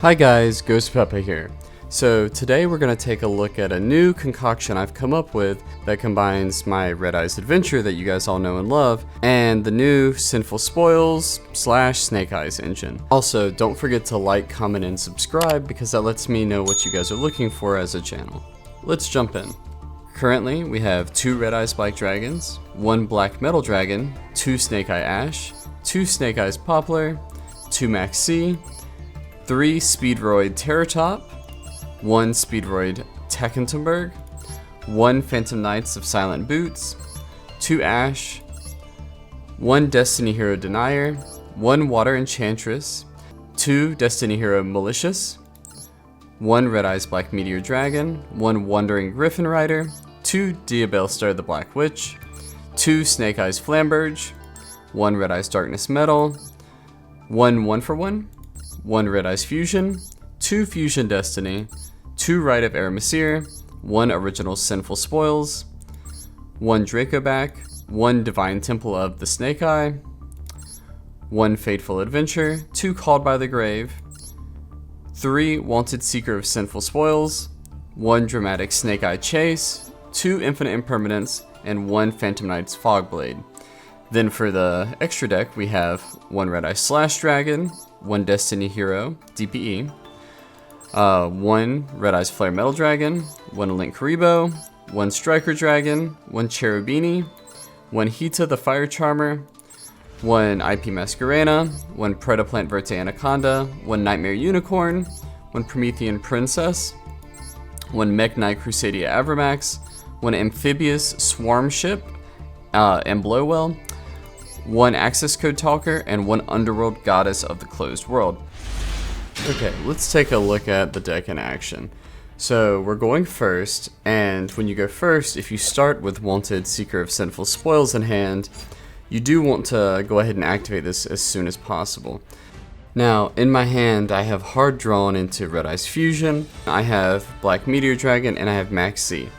Hi guys, Ghost Peppa here. So today we're going to take a look at a new concoction I've come up with that combines my Red Eyes Adventure that you guys all know and love, and the new Sinful Spoils / Snake Eyes engine. Also, don't forget to like, comment, and subscribe because that lets me know what you guys are looking for as a channel. Let's jump in. Currently, we have 2 Red Eyes Black Dragons, 1 Black Metal Dragon, 2 Snake Eye Ash, 2 Snake Eyes Poplar, 2 Max C, 3 Speedroid Terratop, 1 Speedroid Tekkentenberg, 1 Phantom Knights of Silent Boots, 2 Ash, 1 Destiny Hero Denier, 1 Water Enchantress, 2 Destiny Hero Malicious, 1 Red Eyes Black Meteor Dragon, 1 Wandering Griffin Rider, 2 Diabellstar the Black Witch, 2 Snake Eyes Flamberge, 1 Red Eyes Darkness Metal, 1 1-for-1, 1 Red Eyes Fusion, 2 Fusion Destiny, 2 Rite of Aramasir, 1 Original Sinful Spoils, 1 Dracoback, 1 Divine Temple of the Snake Eye, 1 Fateful Adventure, 2 Called by the Grave, 3 Wanted Seeker of Sinful Spoils, 1 Dramatic Snake Eye Chase, 2 Infinite Impermanence, and 1 Phantom Knight's Fogblade. Then for the extra deck, we have 1 Red Eye Slash Dragon, 1 Destiny Hero, DPE, 1 Red Eyes Flare Metal Dragon, 1 Link Rebo, 1 Striker Dragon, 1 Cherubini, 1 Hita the Fire Charmer, 1 IP Masquerena, 1 Predaplant Verte Anaconda, 1 Nightmare Unicorn, 1 Promethean Princess, 1 Mech Knight Crusadia Avramax, 1 Amphibious Swarm Ship, Amblowhale, 1 Access Code Talker, and 1 Underworld Goddess of the Closed World. Okay, let's take a look at the deck in action. So we're going first, and when you go first, if you start with Wanted Seeker of Sinful Spoils in hand, you do want to go ahead and activate this as soon as possible. Now, in my hand, I have Hard Drawn into Red Eyes Fusion, I have Black Meteor Dragon, and I have Max C.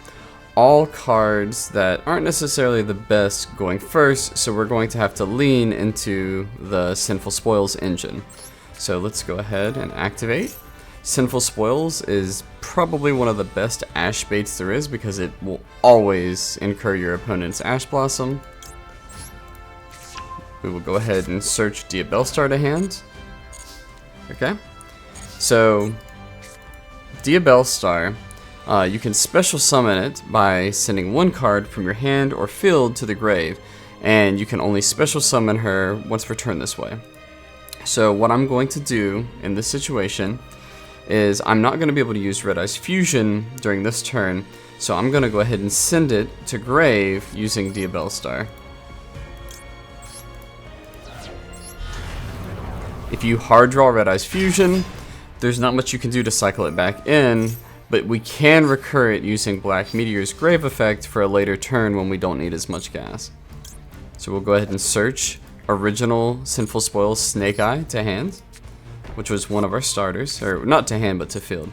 All cards that aren't necessarily the best going first, so we're going to have to lean into the Sinful Spoils engine. So let's go ahead and activate. Sinful Spoils is probably one of the best Ash baits there is because it will always incur your opponent's Ash Blossom. We will go ahead and search Diabellstar to hand. Okay, so Diabellstar, you can special summon it by sending 1 card from your hand or field to the grave, and you can only special summon her once per turn this way. So what I'm going to do in this situation is I'm not going to be able to use Red Eyes Fusion during this turn, so I'm going to go ahead and send it to grave using Diabellstar. If you hard draw Red Eyes Fusion, there's not much you can do to cycle it back in, but we can recur it using Black Meteor's Grave effect for a later turn when we don't need as much gas. So we'll go ahead and search Original Sinful Spoils Snake Eye to hand, which was one of our starters, or not to hand, but to field.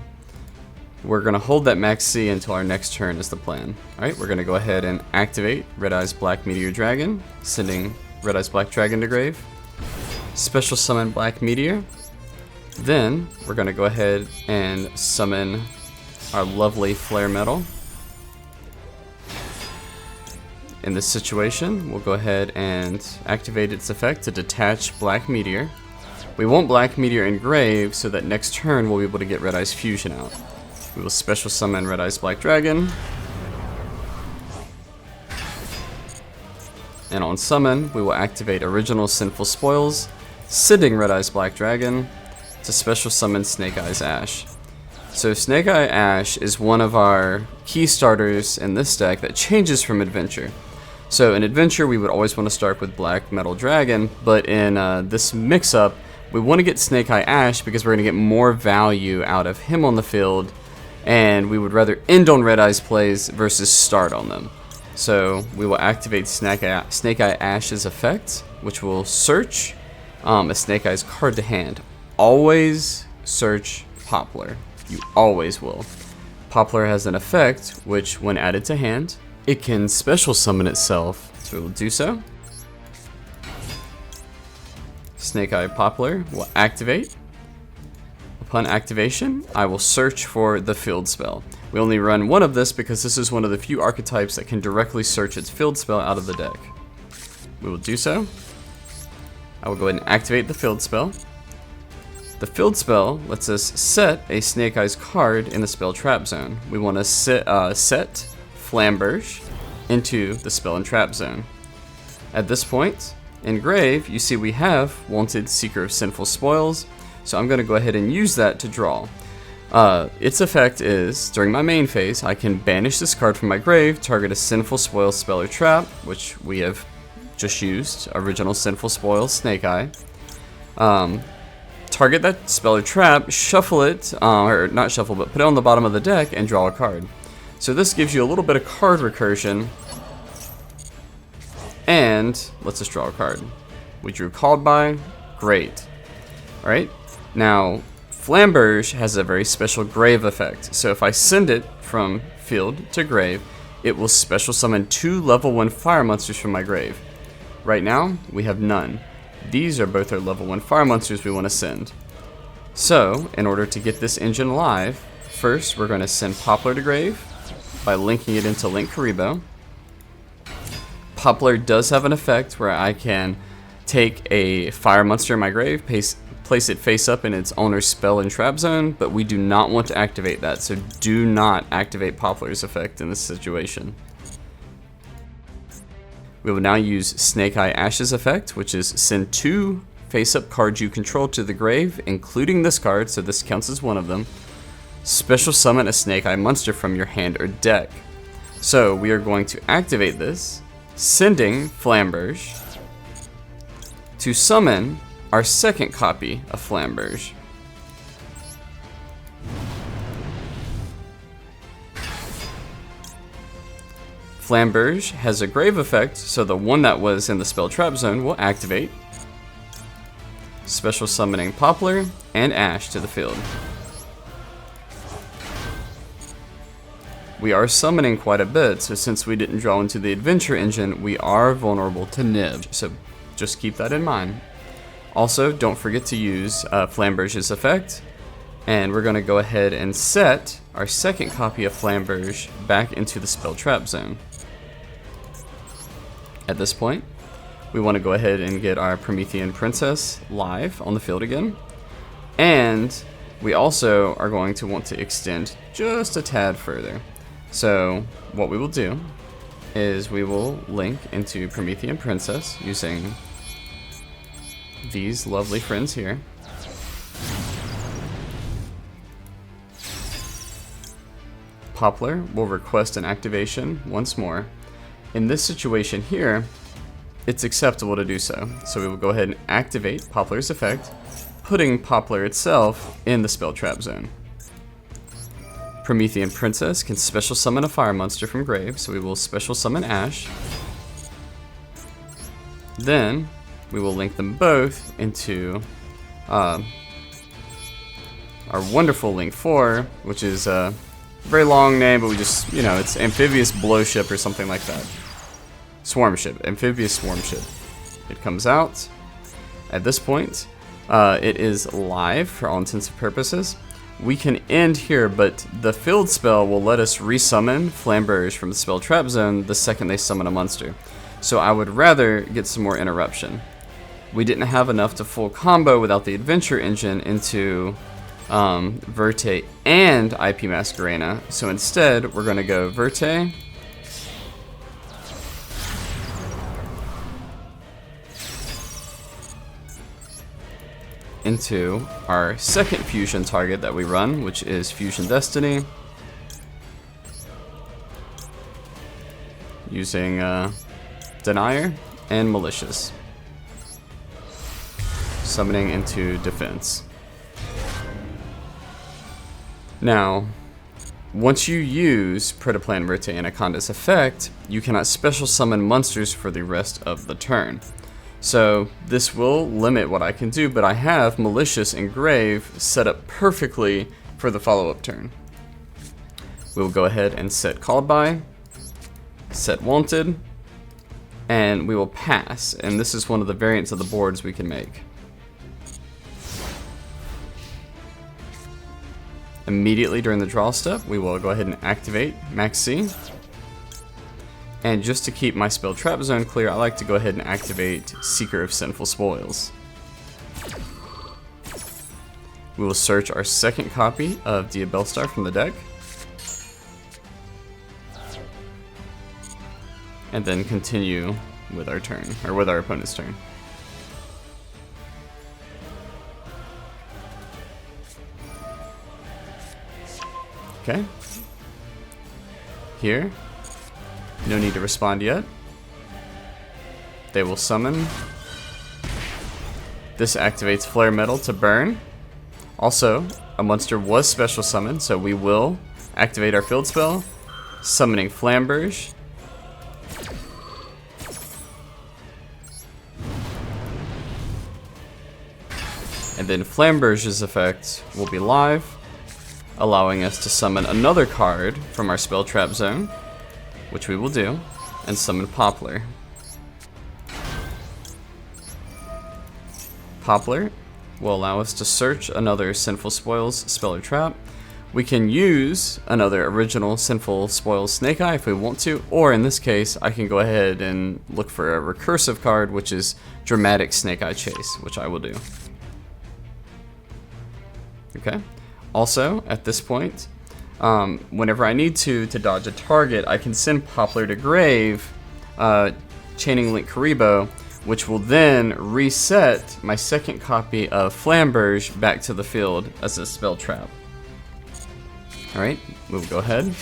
We're going to hold that Max C until our next turn is the plan. Alright, we're going to go ahead and activate Red Eyes Black Meteor Dragon, sending Red Eyes Black Dragon to grave. Special summon Black Meteor. Then we're going to go ahead and summon our lovely Flare Metal. In this situation, we'll go ahead and activate its effect to detach Black Meteor. We want Black Meteor in grave so that next turn we'll be able to get Red Eyes Fusion out. We will special summon Red Eyes Black Dragon. And on summon, we will activate Original Sinful Spoils, sending Red Eyes Black Dragon to special summon Snake Eyes Ash. So Snake Eye Ash is one of our key starters in this deck that changes from Adventure. So in Adventure, we would always want to start with Black Metal Dragon, but in this mix-up, we want to get Snake Eye Ash because we're going to get more value out of him on the field, and we would rather end on Red Eyes plays versus start on them. So we will activate Snake Eye Ash's effect, which will search a Snake Eyes card to hand. Always search Poplar. You always will. Poplar has an effect which, when added to hand, it can special summon itself, so we will do so. Snake Eye Poplar will activate. Upon activation, I will search for the field spell. We only run one of this because this is one of the few archetypes that can directly search its field spell out of the deck. We will do so. I will go ahead and activate the field spell. The field spell lets us set a Snake Eyes card in the spell trap zone. We want to set Flamberge into the spell and trap zone. At this point, in grave, you see we have wanted Seeker of Sinful Spoils, so I'm going to go ahead and use that to draw. Its effect is, during my main phase, I can banish this card from my grave, target a Sinful Spoil spell or trap, which we have just used, original Sinful Spoil, Snake Eye. Target that spell or trap, shuffle it, or not shuffle, but put it on the bottom of the deck and draw a card. So this gives you a little bit of card recursion, and let's just draw a card. We drew Called By, great. Alright, now Flamberge has a very special grave effect, so if I send it from field to grave, it will special summon 2 level 1 fire monsters from my grave. Right now, we have none. These are both our level 1 fire monsters we want to send. So, in order to get this engine live, first we're going to send Poplar to grave by linking it into Link Karibo. Poplar does have an effect where I can take a fire monster in my grave, place it face up in its owner's spell and trap zone, but we do not want to activate that, so do not activate Poplar's effect in this situation. We will now use Snake Eye Ash's effect, which is send 2 face-up cards you control to the grave, including this card, so this counts as one of them. Special summon a Snake Eye monster from your hand or deck. So we are going to activate this, sending Flamberge to summon our second copy of Flamberge. Flamberge has a grave effect, so the one that was in the spell trap zone will activate, special summoning Poplar and Ash to the field. We are summoning quite a bit, so since we didn't draw into the adventure engine, we are vulnerable to Nib, so just keep that in mind. Also, don't forget to use Flamberge's effect, and we're going to go ahead and set our second copy of Flamberge back into the spell trap zone. At this point, we want to go ahead and get our Promethean Princess live on the field again, and we also are going to want to extend just a tad further. So what we will do is we will link into Promethean Princess using these lovely friends here. Poplar will request an activation once more. In this situation here, it's acceptable to do so. So we will go ahead and activate Poplar's effect, putting Poplar itself in the spell trap zone. Promethean Princess can special summon a fire monster from grave, so we will special summon Ash. Then we will link them both into our wonderful Link 4, which is a very long name, but we just, you know, it's Amphibious Blowship or something like that. Swarm Ship, Amphibious Swarm Ship. It comes out. At this point, it is live for all intents and purposes. We can end here, but the field spell will let us resummon Flamberge from the spell trap zone the second they summon a monster. So I would rather get some more Interruption. We didn't have enough to full combo without the adventure engine into Verte and IP Masquerena, so instead we're going to go Verte, into our second fusion target that we run, which is Fusion Destiny, using Denier and Malicious, summoning into defense. Now, once you use Protoplan Verte Anaconda's effect, you cannot special summon monsters for the rest of the turn. So this will limit what I can do, but I have Malicious and Grave set up perfectly for the follow-up turn. We will go ahead and set Called By, set Wanted, and we will pass, and this is one of the variants of the boards we can make. Immediately during the draw step, we will go ahead and activate Max C. And just to keep my spell trap zone clear, I like to go ahead and activate Seeker of Sinful Spoils. We will search our second copy of Diabellstar from the deck. And then continue with our turn, or with our opponent's turn. Okay. Here. No need to respond yet. They will summon. This activates Flare Metal to burn. Also, a monster was special summoned, so we will activate our field spell, summoning Flamberge. And then Flamberge's effect will be live, allowing us to summon another card from our spell trap zone, which we will do, and summon Poplar. Poplar will allow us to search another Sinful Spoils spell or trap. We can use another original Sinful Spoils Snake Eye if we want to, or in this case, I can go ahead and look for a recursive card, which is Dramatic Snake Eye Chase, which I will do. Okay. Also, at this point, whenever I need to dodge a target, I can send Poplar to grave, chaining Link Karibo, which will then reset my second copy of Flamberge back to the field as a spell trap. Alright, we'll go ahead.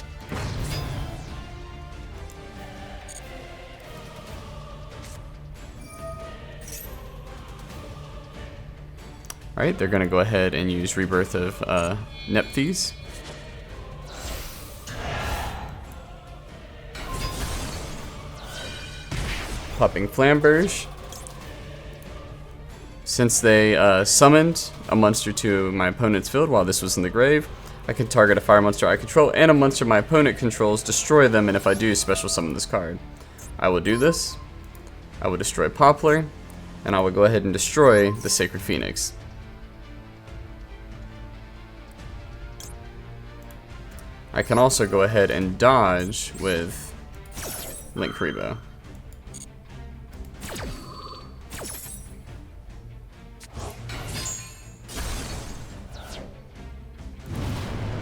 Alright, they're going to go ahead and use Rebirth of Nephthys. Popping Flamberge. Since they summoned a monster to my opponent's field while this was in the grave, I can target a fire monster I control and a monster my opponent controls, destroy them, and if I do, special summon this card. I will do this. I will destroy Poplar, and I will go ahead and destroy the Sacred Phoenix. I can also go ahead and dodge with Link Karibo.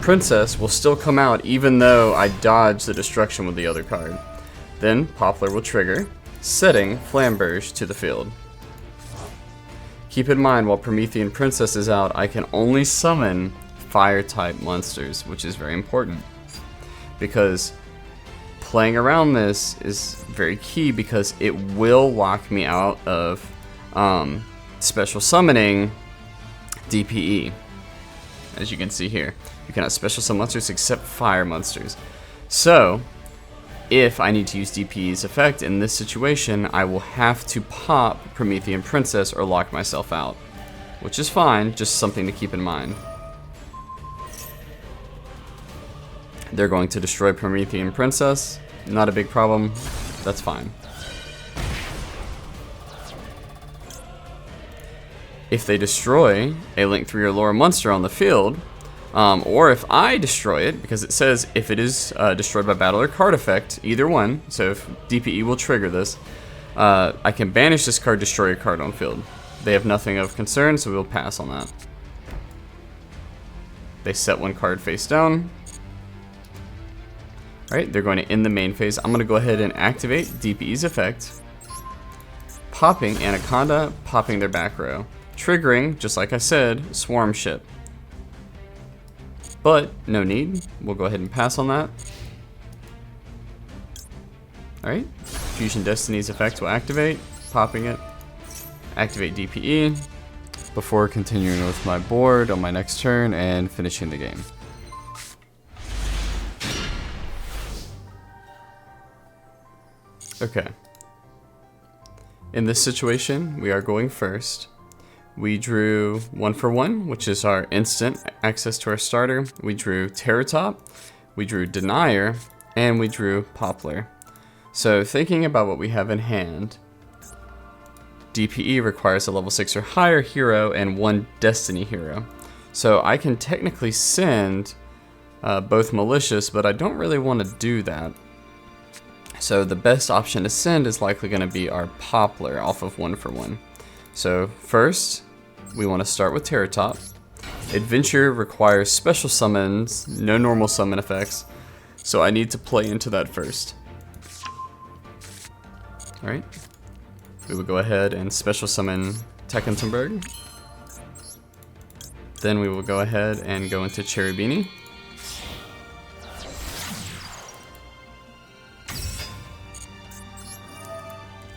Princess will still come out even though I dodge the destruction with the other card. Then Poplar will trigger, setting Flamberge to the field. Keep in mind, while Promethean Princess is out, I can only summon fire-type monsters, which is very important. Because playing around this is very key because it will lock me out of special summoning DPE. As you can see here, you cannot special summon monsters except fire monsters. So, if I need to use DPE's effect in this situation, I will have to pop Promethean Princess or lock myself out. Which is fine, just something to keep in mind. They're going to destroy Promethean Princess. Not a big problem. That's fine. If they destroy a Link 3 or lower monster on the field, or if I destroy it, because it says if it is destroyed by battle or card effect, either one, so if DPE will trigger this, I can banish this card, destroy a card on field. They have nothing of concern, so we'll pass on that. They set one card face down. Alright, they're going to end the main phase. I'm going to go ahead and activate DPE's effect. Popping Anaconda, popping their back row. Triggering, just like I said, Swarm Ship. But, no need. We'll go ahead and pass on that. Alright, Fusion Destiny's effect will activate. Popping it. Activate DPE. Before continuing with my board on my next turn and finishing the game. Okay. In this situation, we are going first. We drew 1-for-1, which is our instant access to our starter. We drew Terror Top, we drew Denier, and we drew Poplar. So thinking about what we have in hand, DPE requires a level 6 or higher hero and 1 Destiny hero. So I can technically send both malicious, but I don't really want to do that. So the best option to send is likely going to be our Poplar off of 1-for-1. So first, we want to start with Terror Top. Adventure requires special summons, no normal summon effects, so I need to play into that first. Alright, we will go ahead and special summon Tekkentenberg. Then we will go ahead and go into Cherubini.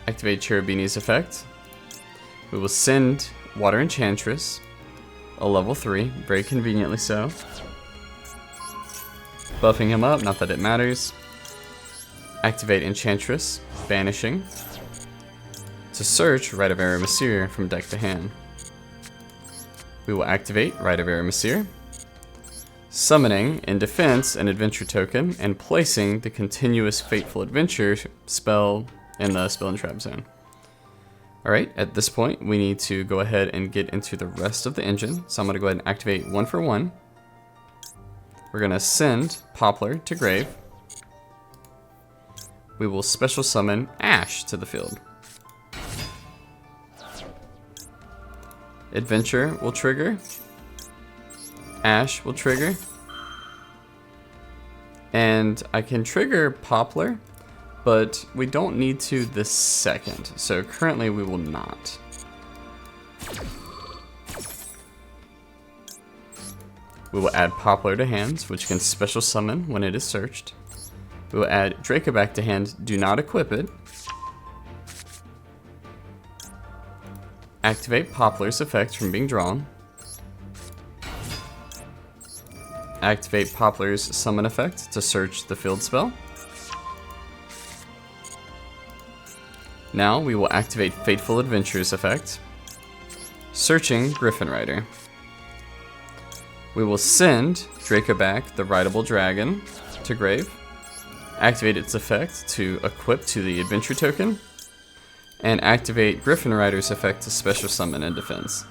Activate Cherubini's effect. We will send Water Enchantress, a level 3, very conveniently so. Buffing him up, not that it matters. Activate Enchantress, banishing. To search Rite of Aramasir from deck to hand. We will activate Rite of Aramasir, summoning in defense an adventure token and placing the continuous Fateful Adventure spell in the spell and trap zone. Alright, at this point we need to go ahead and get into the rest of the engine. So I'm going to go ahead and activate 1-for-1. We're going to send Poplar to grave. We will special summon Ash to the field. Adventure will trigger. Ash will trigger. And I can trigger Poplar, but we don't need to this second. So currently we will not. We will add Poplar to hands, which can special summon when it is searched. We will add Dracoback to hand, do not equip it. Activate Poplar's effect from being drawn. Activate Poplar's summon effect to search the field spell. Now we will activate Fateful Adventure's effect, searching Griffin Rider. We will send Dracoback, the Rideable Dragon, to grave, activate its effect to equip to the adventure token, and activate Griffin Rider's effect to special summon in defense.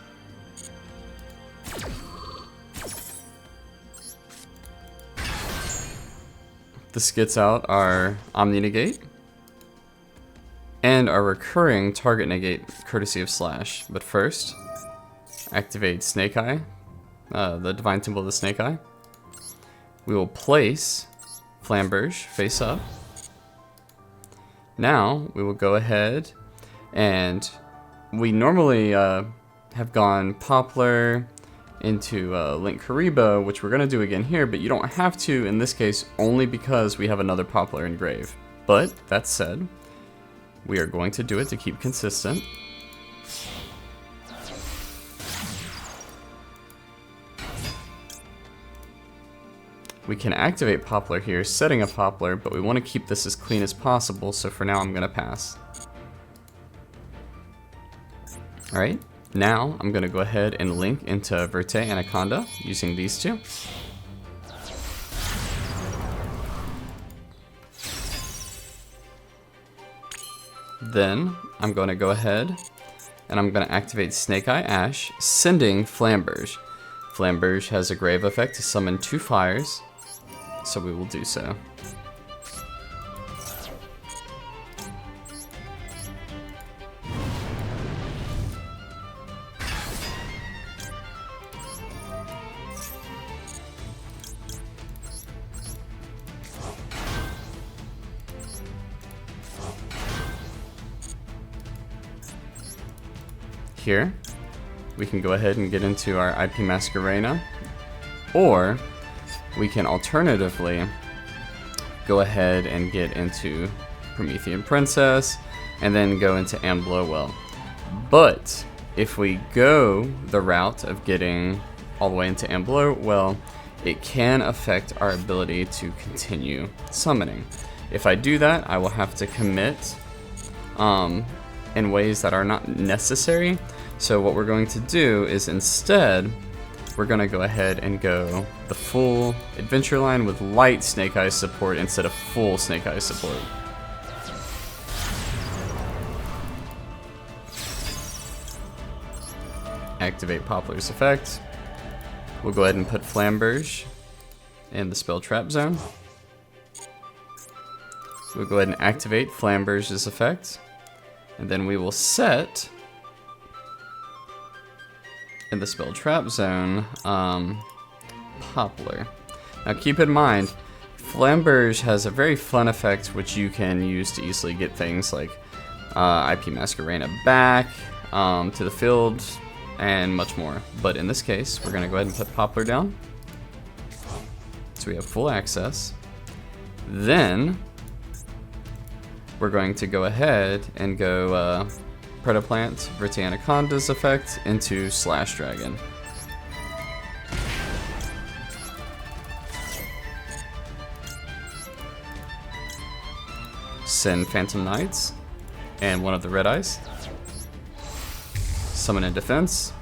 This gets out our Omni Negate and our recurring target negate courtesy of Slash. But first, activate Snake Eye, the Divine Temple of the Snake Eye. We will place Flamberge face up. Now we will go ahead and we normally have gone Poplar into Link Karibo, which we're going to do again here, but you don't have to in this case only because we have another Poplar in grave. But that said, we are going to do it to keep consistent. We can activate Poplar here, setting a Poplar, but we want to keep this as clean as possible, so for now I'm going to pass. Alright, now I'm going to go ahead and link into Verte Anaconda using these two. Then I'm going to go ahead and I'm going to activate Snake Eye Ash, sending Flamberge. Flamberge has a grave effect to summon 2 fires, so we will do so. Here, we can go ahead and get into our IP Masquerena, or we can alternatively go ahead and get into Promethean Princess, and then go into Amblowhale. But if we go the route of getting all the way into Amblowhale, it can affect our ability to continue summoning. If I do that, I will have to commit in ways that are not necessary. So what we're going to do is instead, we're going to go ahead and go the full adventure line with light Snake Eyes support instead of full Snake Eyes support. Activate Poplar's effect. We'll go ahead and put Flamberge in the spell trap zone. We'll go ahead and activate Flamberge's effect. And then we will set in the spell trap zone Poplar. Now keep in mind, Flamberge has a very fun effect which you can use to easily get things like IP Masquerena back to the field and much more. But in this case, we're going to go ahead and put Poplar down. So we have full access. Then we're going to go ahead and go Predaplant, Vertianaconda's effect into Slash Dragon. Send Phantom Knights and one of the Red Eyes. Summon in defense.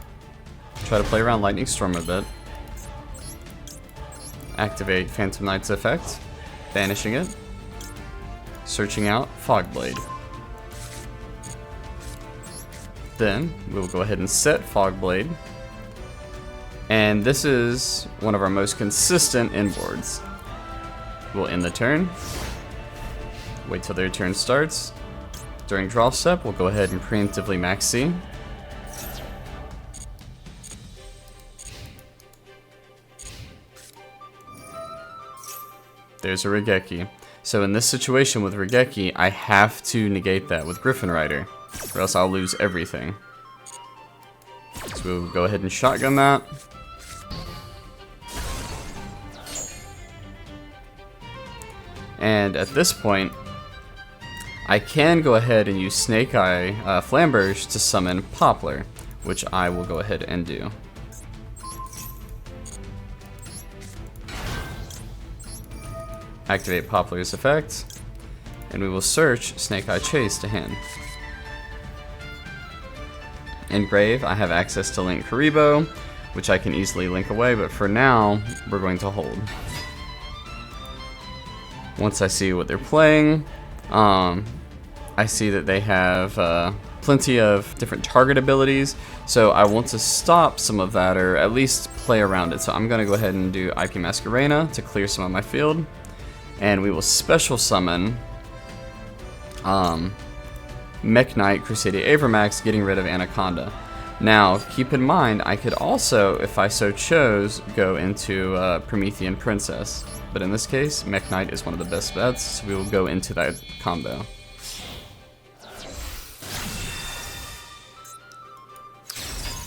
Try to play around Lightning Storm a bit. Activate Phantom Knight's effect, banishing it. Searching out Fogblade. Then we will go ahead and set Fogblade. And this is one of our most consistent Endboards. We'll end the turn. Wait till their turn starts. During draw step, we'll go ahead and preemptively max C. There's a Regeki. So in this situation with Regeki, I have to negate that with Griffin Rider, or else I'll lose everything. So we'll go ahead and shotgun that. And at this point, I can go ahead and use Snake Eye Flamberge to summon Poplar, which I will go ahead and do. Activate Poplar's effect, and we will search Snake Eye Chase to hand. In Grave, I have access to Link Karibo, which I can easily link away, but for now, we're going to hold. Once I see what they're playing, I see that they have plenty of different target abilities, so I want to stop some of that, or at least play around it. So I'm going to go ahead and do IP Masquerena to clear some of my field. And we will special summon Mech Knight Crusadia Avermax, getting rid of Anaconda. Now, keep in mind, I could also, if I so chose, go into Promethean Princess. But in this case, Mech Knight is one of the best bets, so we will go into that combo.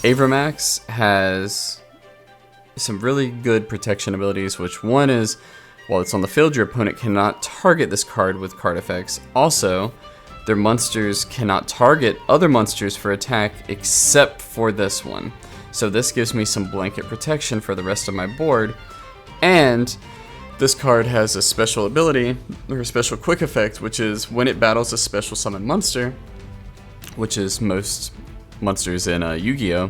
Avermax has some really good protection abilities, which one is, while it's on the field, your opponent cannot target this card with card effects. Also, their monsters cannot target other monsters for attack except for this one. So this gives me some blanket protection for the rest of my board. And this card has a special ability, or a special quick effect, which is when it battles a special summon monster, which is most monsters in Yu-Gi-Oh!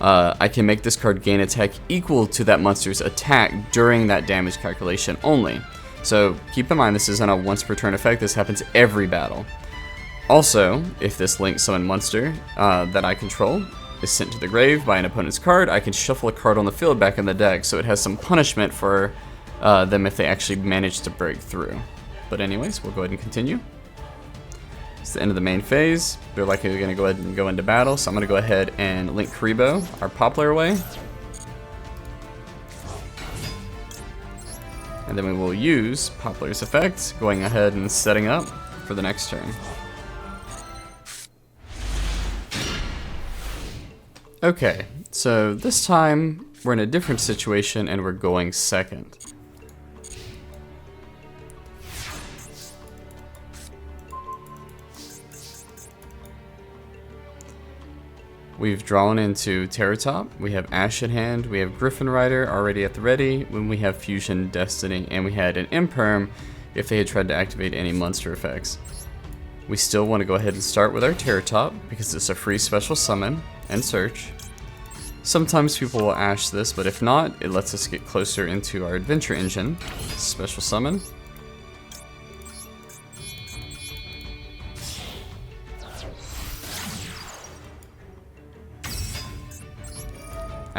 I can make this card gain attack equal to that monster's attack during that damage calculation only. So keep in mind, this isn't a once per turn effect, this happens every battle. Also, if this Link summon monster that I control is sent to the grave by an opponent's card, I can shuffle a card on the field back in the deck, so it has some punishment for them if they actually manage to break through. But anyways, we'll go ahead and continue. It's the end of the main phase. They're likely going to go ahead and go into battle, so I'm going to go ahead and link Karibo, our Poplar, away. And then we will use Poplar's effect, going ahead and setting up for the next turn. Okay, so this time we're in a different situation and we're going second. We've drawn into Terror Top, we have Ash at hand, we have Griffin Rider already at the ready, when we have Fusion, Destiny, and we had an Imperm if they had tried to activate any monster effects. We still want to go ahead and start with our Terror Top because it's a free special summon and search. Sometimes people will Ash this, but if not, it lets us get closer into our Adventure Engine. Special summon.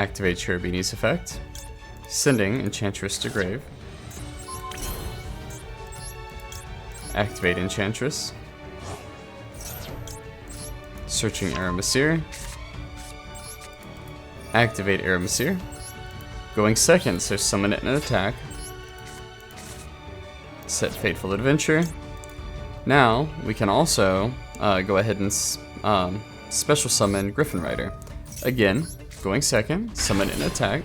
Activate Cherubini's effect. Sending Enchantress to grave. Activate Enchantress. Searching Aramesir. Activate Aramesir. Going second, so summon it and attack. Set Fateful Adventure. Now, we can also go ahead and special summon Griffin Rider. Again, going second, summon it and attack.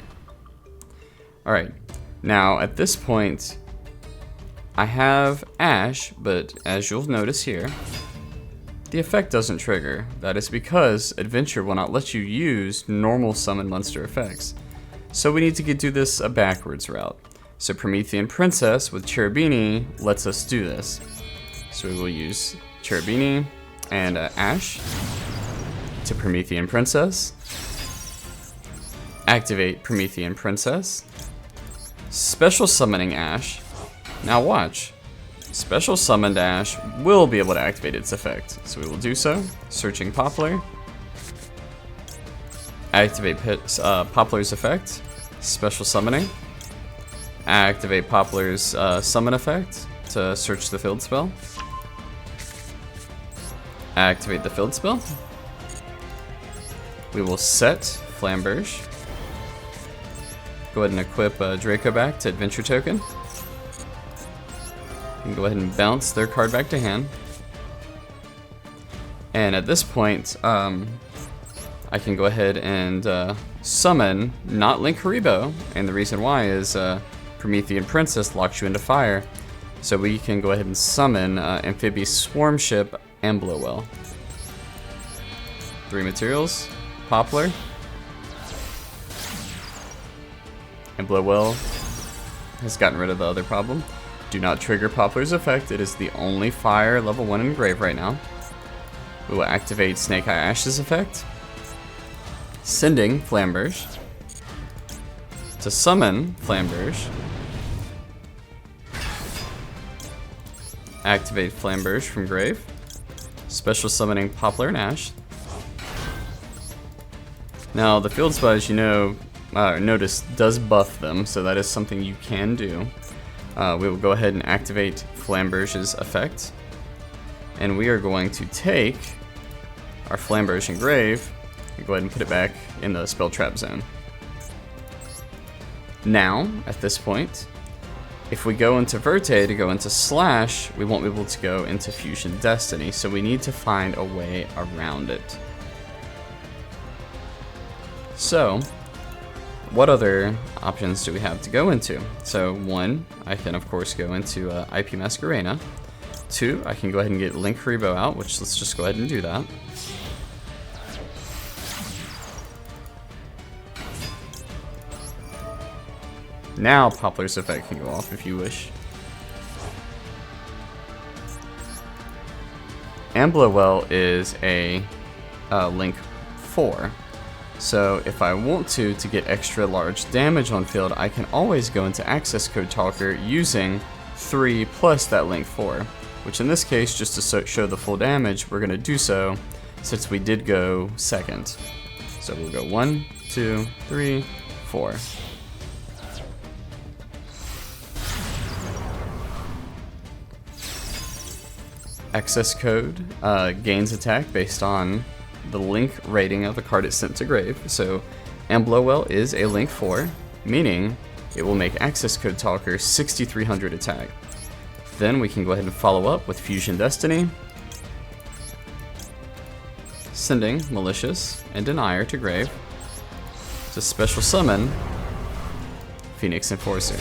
Alright, now at this point, I have Ash, but as you'll notice here, the effect doesn't trigger. That is because Adventure will not let you use normal summon monster effects. So we need to do this a backwards route. So Promethean Princess with Cherubini lets us do this. So we will use Cherubini and Ash to Promethean Princess. Activate Promethean Princess. Special summoning Ash. Now watch. Special summoned Ash will be able to activate its effect. So we will do so. Searching Poplar. Activate Poplar's effect. Special summoning. Activate Poplar's summon effect to search the field spell. Activate the field spell. We will set Flamberge. Go ahead and equip Draco back to Adventure Token. You can go ahead and bounce their card back to hand. And at this point, I can go ahead and summon not Link Haribo, and the reason why is Promethean Princess locks you into fire. So we can go ahead and summon Amphibious Swarm Ship Amblowhale. 3 materials, Poplar. Amblowhale has gotten rid of the other problem. Do not trigger Poplar's effect, it is the only fire level 1 in grave right now. We will activate Snake Eye Ash's effect. Sending Flamberge. To summon Flamberge. Activate Flamberge from grave. Special summoning Poplar and Ash. Now the field spell, as you know, notice does buff them, so that is something you can do. We will go ahead and activate Flamberge's effect. And we are going to take our Flamberge and grave and go ahead and put it back in the spell trap zone. Now, at this point, if we go into Verte to go into Slash, we won't be able to go into Fusion Destiny, so we need to find a way around it. So, what other options do we have to go into? So 1, I can of course go into IP Masquerena. 2, I can go ahead and get Link Haribo out, which let's just go ahead and do that. Now Poplar's effect can go off if you wish. Amblowhale is a Link 4. So if I want to get extra large damage on field, I can always go into Access Code Talker using 3 plus that Link 4. Which in this case, just to show the full damage, we're going to do so since we did go second. So we'll go 1, 2, 3, 4. Access code gains attack based on the link rating of the card it's sent to grave. So Amblowhale is a link 4, meaning it will make Access Code Talker 6300 attack. Then we can go ahead and follow up with Fusion Destiny, sending Malicious and Denier to grave to special summon Phoenix Enforcer.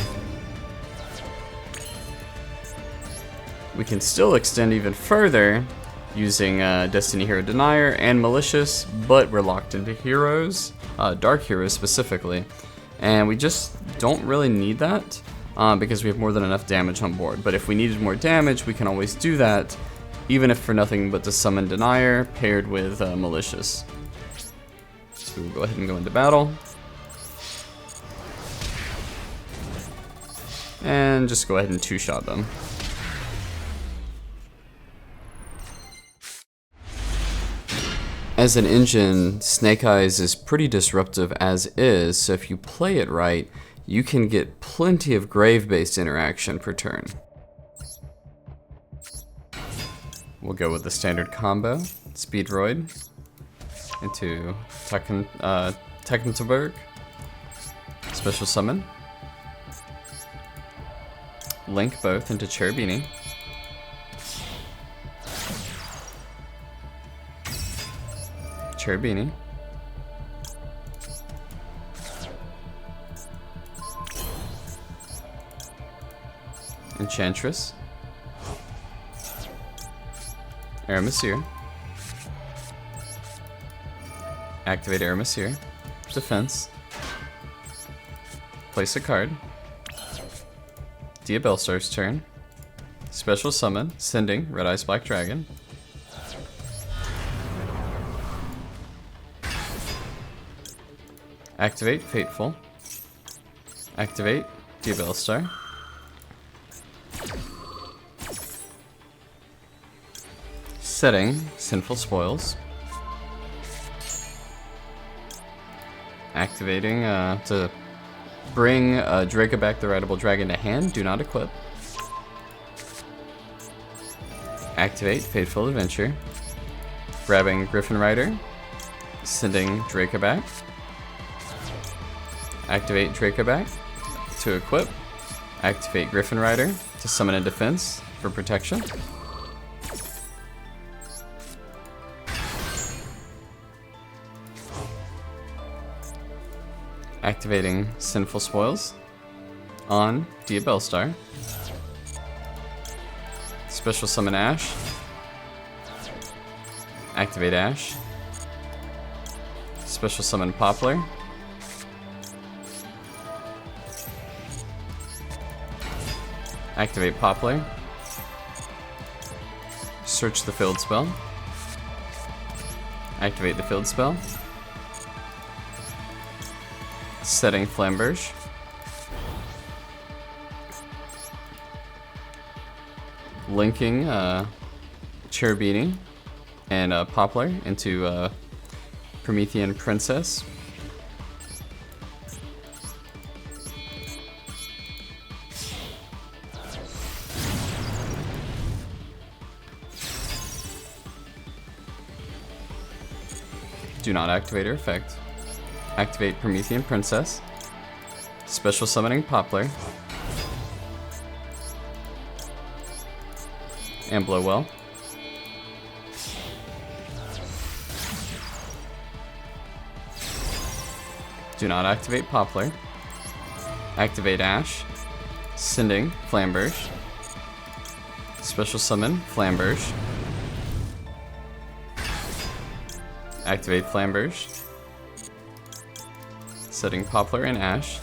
We can still extend even further using Destiny Hero Denier and Malicious, but we're locked into heroes, Dark Heroes specifically, and we just don't really need that because we have more than enough damage on board. But if we needed more damage, we can always do that, even if for nothing but to summon Denier paired with Malicious. So we'll go ahead and go into battle. And just go ahead and two-shot them. as an engine, Snake Eyes is pretty disruptive as is, so if you play it right, you can get plenty of grave-based interaction per turn. We'll go with the standard combo, Speedroid into Technoberg, special summon, link both into Cherubini, Cherubini, Enchantress, Aramesir, activate Aramesir, defense, place a card, Diabellstar's turn, special summon, sending Red Eyes Black Dragon, activate Fateful, activate Diabellstar, setting Sinful Spoils, activating to bring Dracoback the Rideable Dragon to hand, do not equip, activate Fateful Adventure, grabbing Griffin Rider, sending Dracoback, activate Dracoback to equip, activate Griffin Rider to summon a defense for protection, activating Sinful Spoils on Diabellstar, special summon Ash, activate Ash, special summon Poplar, activate Poplar, search the field spell, activate the field spell, setting Flamberge, linking Cherubini and Poplar into Promethean Princess, do not activate her effect. Activate Promethean Princess, special summoning Poplar, Amblowhale, do not activate Poplar, activate Ash, sending Flamberge, special summon Flamberge, activate Flamberge, setting Poplar and Ash,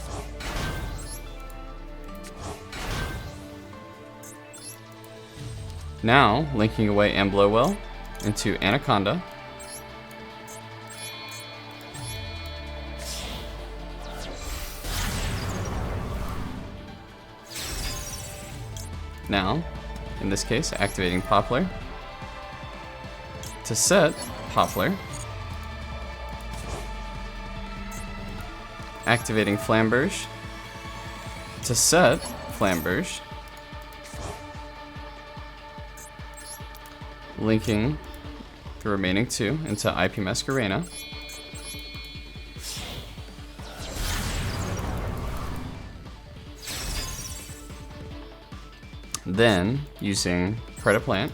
now linking away Amblowhale into Anaconda, now in this case activating Poplar to set Poplar, activating Flamberge to set Flamberge, linking the remaining two into IP Masquerena, then using Predaplant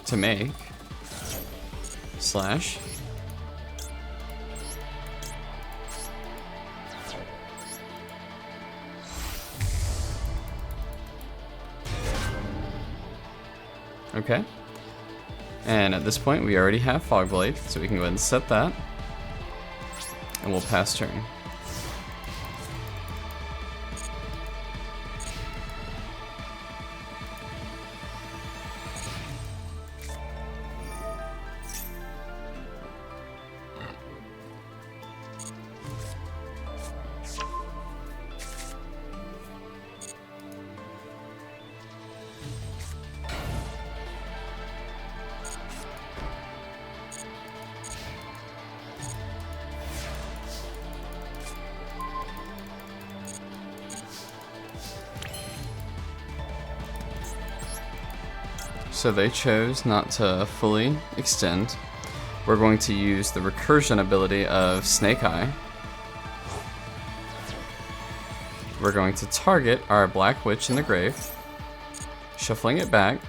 to make slash okay, and at this point we already have Fogblade, so we can go ahead and set that, and we'll pass turn. so they chose not to fully extend. We're going to use the recursion ability of Snake Eye. We're going to target our Black Witch in the grave, shuffling it back,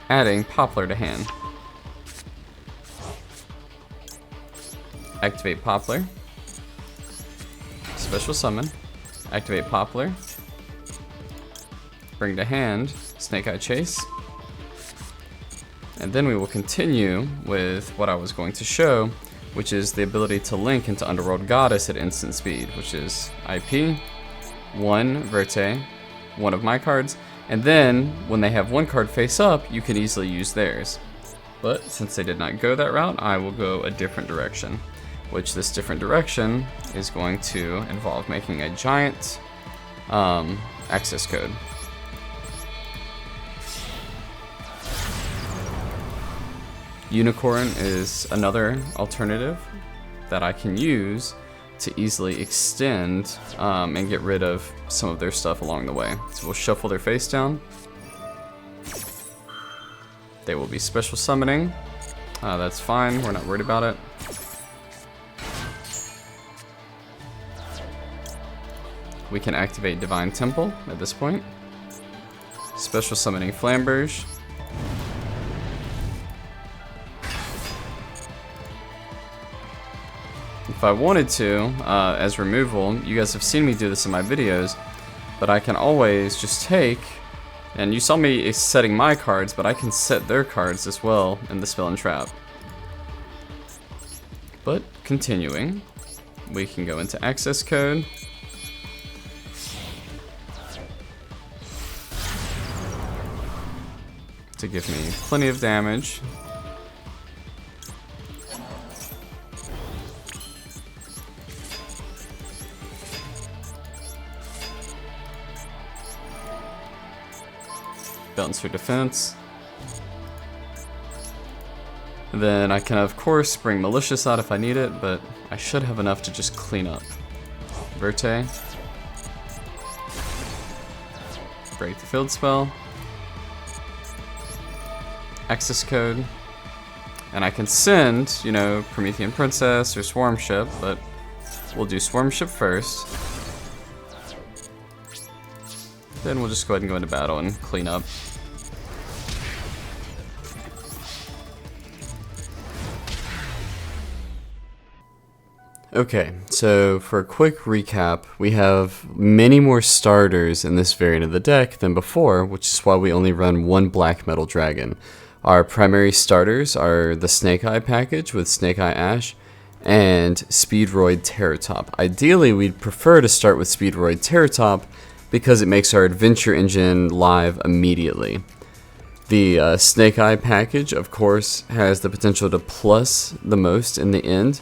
adding Poplar to hand. Activate Poplar. Special summon. Activate Poplar. Bring to hand Snake Eye Chase. And then we will continue with what I was going to show, which is the ability to link into Underworld Goddess at instant speed, which is IP, 1 Verte, one of my cards, and then when they have one card face up, you can easily use theirs. But since they did not go that route, I will go a different direction, which this different direction is going to involve making a giant access code. Unicorn is another alternative that I can use to easily extend and get rid of some of their stuff along the way. So we'll shuffle their face down. They will be special summoning. That's fine, we're not worried about it. We can activate Divine Temple at this point. Special summoning Flamberge. If I wanted to, as removal, you guys have seen me do this in my videos, but I can always just take, and you saw me setting my cards, but I can set their cards as well in the Spell and Trap. But continuing, we can go into access code. To give me plenty of damage. Balance for defense. And then I can of course bring Malicious out if I need it, but I should have enough to just clean up. Verte. Break the field spell. Access code. And I can send, you know, Promethean Princess or Swarm Ship, but we'll do Swarm Ship first. Then we'll just go ahead and go into battle and clean up. Okay, so for a quick recap, we have many more starters in this variant of the deck than before, which is why we only run one Black Metal Dragon. Our primary starters are the Snake Eye package with Snake Eye Ash and Speedroid Terratop. Ideally, we'd prefer to start with Speedroid Terratop because it makes our adventure engine live immediately. The Snake Eye package, of course, has the potential to plus the most in the end,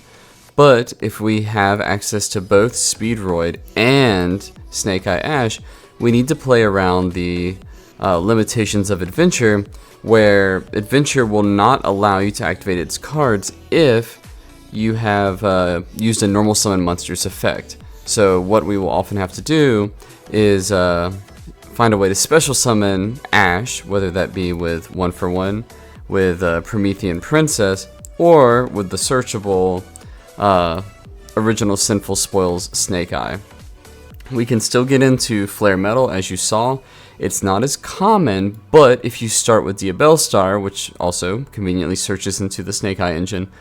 but if we have access to both Speedroid and Snake Eye Ash, we need to play around the limitations of Adventure, where Adventure will not allow you to activate its cards if you have used a normal summon monster's effect. So what we will often have to do is find a way to special summon Ash, whether that be with 1-for-1, with Promethean Princess, or with the searchable original Sinful Spoils Snake Eye. We can still get into Flare Metal, as you saw. It's not as common, but if you start with Diabell Star, which also conveniently searches into the Snake Eye engine,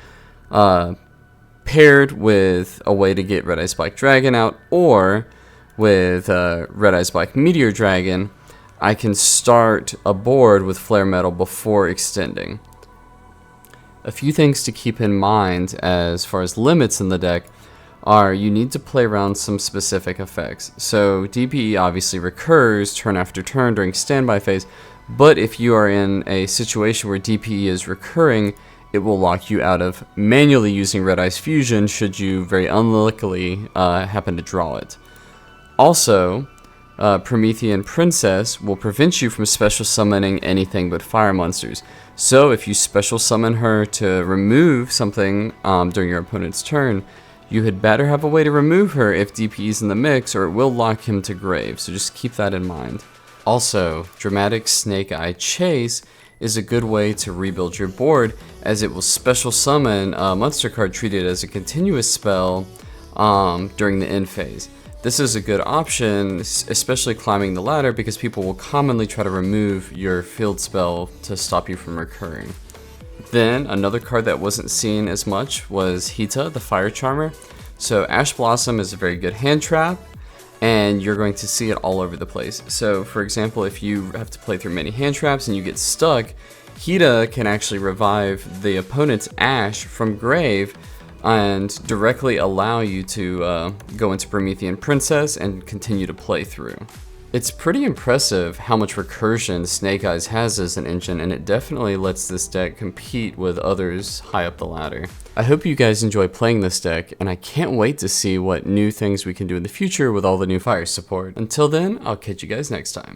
paired with a way to get Red Eye Spike Dragon out, or with Red Eye Spike Meteor Dragon, I can start a board with Flare Metal before extending. A few things to keep in mind as far as limits in the deck are you need to play around some specific effects. So DPE obviously recurs turn after turn during standby phase, but if you are in a situation where DPE is recurring, it will lock you out of manually using Red Eye's Fusion should you very unluckily happen to draw it. Also, Promethean Princess will prevent you from special summoning anything but fire monsters. So if you special summon her to remove something during your opponent's turn, you had better have a way to remove her if DP is in the mix, or it will lock him to grave, so just keep that in mind. Also, Dramatic Snake Eye Chase is a good way to rebuild your board, as it will special summon a monster card treated as a continuous spell during the end phase. This is a good option, especially climbing the ladder, because people will commonly try to remove your field spell to stop you from recurring. Then another card that wasn't seen as much was Hita, the Fire Charmer. So Ash Blossom is a very good hand trap, and you're going to see it all over the place. So for example, if you have to play through many hand traps and you get stuck, Hita can actually revive the opponent's Ash from grave and directly allow you to go into Promethean Princess and continue to play through. It's pretty impressive how much recursion Snake Eyes has as an engine, and it definitely lets this deck compete with others high up the ladder. I hope you guys enjoy playing this deck, and I can't wait to see what new things we can do in the future with all the new fire support. Until then, I'll catch you guys next time.